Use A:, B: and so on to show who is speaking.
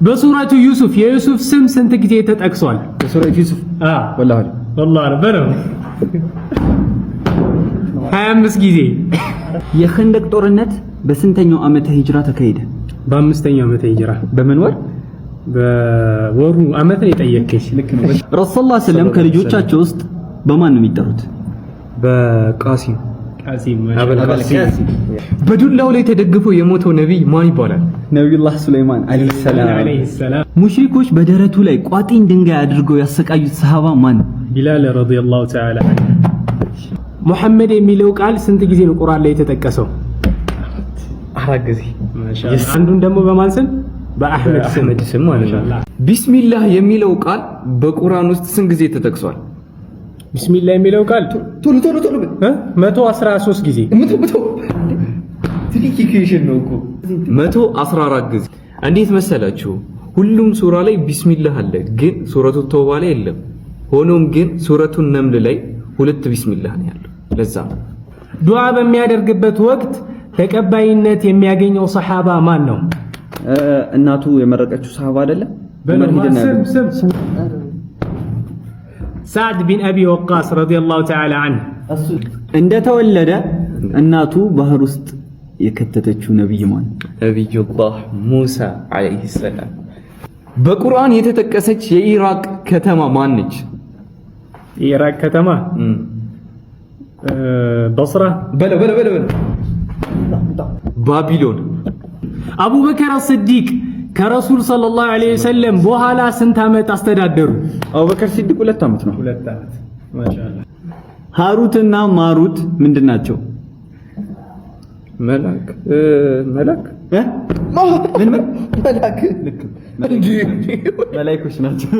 A: በሱረቱ ዩሱፍ የዩሱፍ ስም ስንት ጊዜ ተጠቅሷል?
B: በሱረቱ ዩሱፍ ወላሂ
A: 25 ጊዜ።
C: የኸንደቅ ጦርነት በስንተኛው ዓመተ ሂጅራ ተካሄደ?
A: በአምስተኛው ዓመተ ሂጅራ።
C: በምን ወር?
A: በወሩ ዓመት ነው የጠየቅሽ። ልክ ነው።
C: ረሱል ሰለላሁ ዐለይሂ ወሰለም ከልጆቻቸው ውስጥ በማን ነው የሚጠሩት?
B: በቃሲም
C: ቃሲም።
B: በዱላው ላይ ተደግፈው የሞተው ነብይ ማን ይባላል?
C: ነብዩላህ ሱለይማን አለይሂ ሰላም። ሙሽሪኮች በደረቱ ላይ ቋጥኝ ድንጋይ አድርገው ያሰቃዩት ሰሃባ ማን?
A: ቢላል ረዲየላሁ ተዓላ። ሙሐመድ የሚለው ቃል ስንት ጊዜ ነው ቁርአን ላይ የተጠቀሰው?
B: 4 ጊዜ።
A: ማሻአላህ። አንዱን ደግሞ በማን ስም? በአህመድ ስም ማለት ነው።
B: ቢስሚላህ የሚለው ቃል በቁርአን ውስጥ ስንት ጊዜ ተጠቅሷል?
A: ቢስሚላህ የሚለው ቃል ቶሎ 113 ጊዜ።
B: 114 ጊዜ። እንዴት መሰላችሁ? ሁሉም ሱራ ላይ ቢስሚላህ አለ፣ ግን ሱረቱ ተውባ ላይ የለም። ሆኖም ግን ሱረቱ ነምል ላይ 2 ቢስሚላህ ነው ያለው። ለዛ
A: ዱዓ በሚያደርግበት ወቅት ተቀባይነት የሚያገኘው ሰሃባ ማን ነው?
C: እናቱ የመረቀችው ሰሃባ አይደለም?
A: ስም ሳዕድ ቢን አቢ ወቃስ ረዲየላሁ ተዓላ ዐንሁ።
C: እንደተወለደ እናቱ ባህር ውስጥ የከተተችው ነብይ ማን?
B: ነብዩላህ ሙሳ አለይሂ ሰላም። በቁርአን የተጠቀሰች የኢራቅ ከተማ ማን ነች?
A: የኢራቅ ከተማ በስራ
B: ባቢሎን።
A: አቡበከር አስዲቅ ከረሱል ሰለላሁ ዐለይሂ ወሰለም በኋላ ስንት ዓመት አስተዳደሩ?
C: አቡበከር ሲዲቅ 2 ዓመት ነው።
A: 2 ዓመት። ማሻአላህ።
C: ሃሩትና ማሩት ምንድን ናቸው?
B: መላክ
C: መላእክቶች ናቸው።